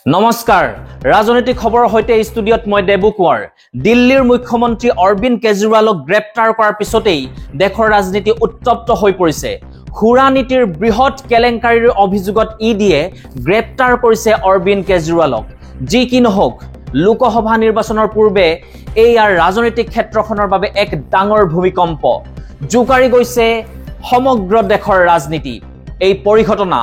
নমস্কাৰ ৰাজনৈতিক খবৰৰ সৈতে ষ্টুডিঅত মই দেবু কুৱাৰ দিল্লীৰ মুখ্যমন্ত্ৰী অৰবিন্দ কেজৰিৱালক গ্ৰেপ্তাৰ কৰাৰ পিছতেই দেশৰ ৰাজনীতি উত্তপ্ত হৈ পৰিছে খুৰা নীতিৰ বৃহৎ কেলেংকাৰীৰ অভিযোগত ইডিয়ে গ্ৰেপ্তাৰ কৰিছে অৰবিন্দ কেজৰিৱালক যি কি নহওক লোকসভা নিৰ্বাচনৰ পূৰ্বে এইয়াৰ ৰাজনৈতিক ক্ষেত্ৰখনৰ বাবে এক ডাঙৰ ভূমিকম্প জুকাৰি গৈছে সমগ্ৰ দেশৰ ৰাজনীতি এই পৰিঘটনা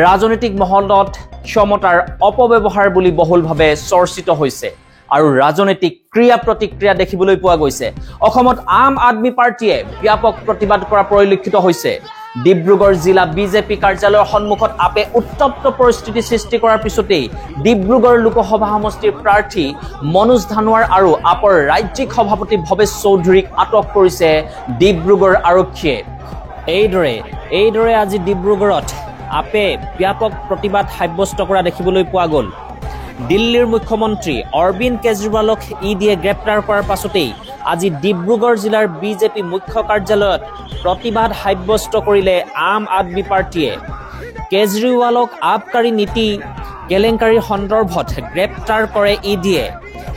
ৰাজনৈতিক মহলত ক্ষমতাৰ অপব্যৱহাৰ বুলি বহুলভাৱে চৰ্চিত হৈছে আৰু ৰাজনৈতিক ক্ৰিয়া প্ৰতিক্ৰিয়া দেখিবলৈ পোৱা গৈছে অসমত আম আদমি পাৰ্টিয়ে ব্যাপক প্ৰতিবাদ কৰা পৰিলক্ষিত হৈছে ডিব্ৰুগড় জিলা বিজেপি কাৰ্যালয়ৰ সন্মুখত আপে উত্তপ্ত পৰিস্থিতি সৃষ্টি কৰাৰ পিছতেই ডিব্ৰুগড় লোকসভা সমষ্টিৰ প্ৰাৰ্থী মনোজ ধানোৱাৰ আৰু আপৰ ৰাজ্যিক সভাপতি ভৱেশ চৌধুৰীক আটক কৰিছে ডিব্ৰুগড় আৰক্ষীয়ে এইদৰে আজি ডিব্ৰুগড়ত আপে ব্যাপক প্ৰতিবাদ সাব্যস্ত কৰা দেখিবলৈ পোৱা গ'ল দিল্লীৰ মুখ্যমন্ত্ৰী অৰবিন্দ কেজৰিৱালক ইডিয়ে গ্ৰেপ্তাৰ কৰাৰ পাছতেই আজি ডিব্ৰুগড় জিলাৰ বিজেপি মুখ্য কাৰ্যালয়ত প্ৰতিবাদ সাব্যস্ত কৰিলে আম আদমি পাৰ্টিয়ে কেজৰিৱালক আবকাৰী নীতি কেলেংকাৰীৰ সন্দৰ্ভত গ্ৰেপ্তাৰ কৰে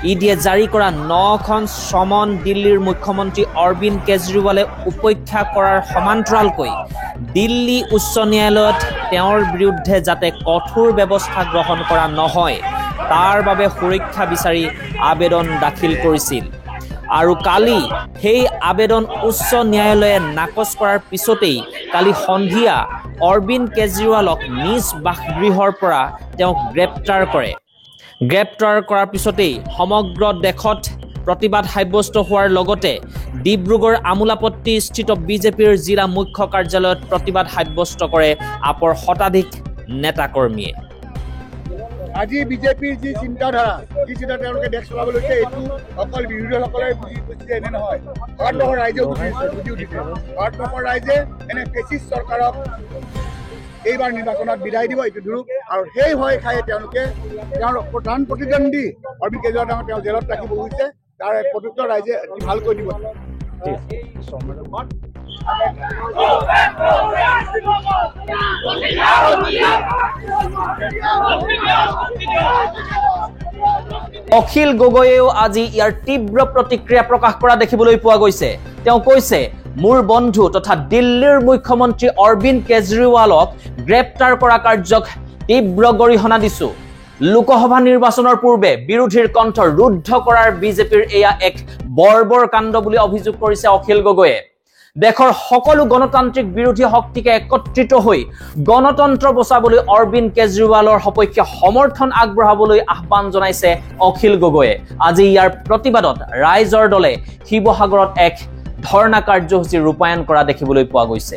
ইডিয়ে জাৰি কৰা 9খন সমন দিল্লীৰ মুখ্যমন্ত্ৰী অৰবিন্দ কেজৰিৱালে উপেক্ষা কৰাৰ সমান্তৰালকৈ দিল্লী উচ্চ ন্যায়ালয়ত তেওঁৰ বিৰুদ্ধে যাতে কঠোৰ ব্যৱস্থা গ্ৰহণ কৰা নহয় তাৰ বাবে সুৰক্ষা বিচাৰি আবেদন দাখিল কৰিছিল আৰু কালি সেই আবেদন উচ্চ ন্যায়ালয়ে নাকচ কৰাৰ পিছতেই কালি সন্ধিয়া অৰবিন্দ কেজৰিৱালক নিজ বাসগৃহৰ পৰা তেওঁক গ্ৰেপ্তাৰ কৰাৰ পিছতেই সমগ্ৰ দেশত প্ৰতিবাদ সাব্যস্ত হোৱাৰ লগতে ডিব্ৰুগড় আমোলাপট্টি স্থিত বিজেপিৰ জিলা মুখ্য কাৰ্যালয়ত প্ৰতিবাদ সাব্যস্ত কৰে আপৰ শতাধিক নেতাকৰ্মীয়ে আজি বিজেপিৰ যি চিন্তাধাৰা তেওঁলোকে দেশ চলাব লৈছে এইটো অকল বিৰোধীসকলে বুজি পাইছে এনে নহয় ভাৰতবৰ্ষৰ ৰাইজেও বুজি উঠিছে ভাৰতবৰ্ষৰ ৰাইজে এনে ফেচিষ্ট চৰকাৰক এইবাৰ নিৰ্বাচনত বিদায় দিব এইটো ধৰক আৰু সেই ভয় খাই তেওঁলোকে তেওঁৰ প্ৰধান প্ৰতিদ্বন্দ্বী অৰবিন্দ কেজৰিৱালক তেওঁ জেলত ৰাখিব খুজিছে তাৰ প্ৰত্যুত্তৰ ৰাইজে ভালকৈ দিব অখিল গগৈয়েও আজি ইয়াৰ তীব্ৰ প্ৰতিক্ৰিয়া প্ৰকাশ কৰা দেখিবলৈ পোৱা গৈছে তেওঁ কৈছে মোৰ বন্ধু তথা দিল্লীৰ মুখ্যমন্ত্ৰী অৰবিন্দ কেজৰিৱালক গ্ৰেপ্তাৰ কৰা কাৰ্যক তীব্ৰ গৰিহণা দিছো লোকসভা নিৰ্বাচনৰ পূৰ্বে বিৰোধীৰ কণ্ঠ ৰুদ্ধ কৰাৰ বিজেপিৰ এয়া এক বৰ্বৰ কাণ্ড বুলি অভিযোগ কৰিছে অখিল গগৈয়ে দেশৰ সকলো গণতান্ত্ৰিক বিৰোধী শক্তিকে একত্ৰিত হৈ গণতন্ত্ৰ বচাবলৈ অৰবিন্দ কেজৰিৱালৰ সপক্ষে সমৰ্থন আগবঢ়াবলৈ আহ্বান জনাইছে অখিল গগৈয়ে আজি ইয়াৰ প্ৰতিবাদত ৰাইজৰ দলে শিৱসাগৰত এক ধৰ্ণা কাৰ্যসূচী ৰূপায়ণ কৰা দেখিবলৈ পোৱা গৈছে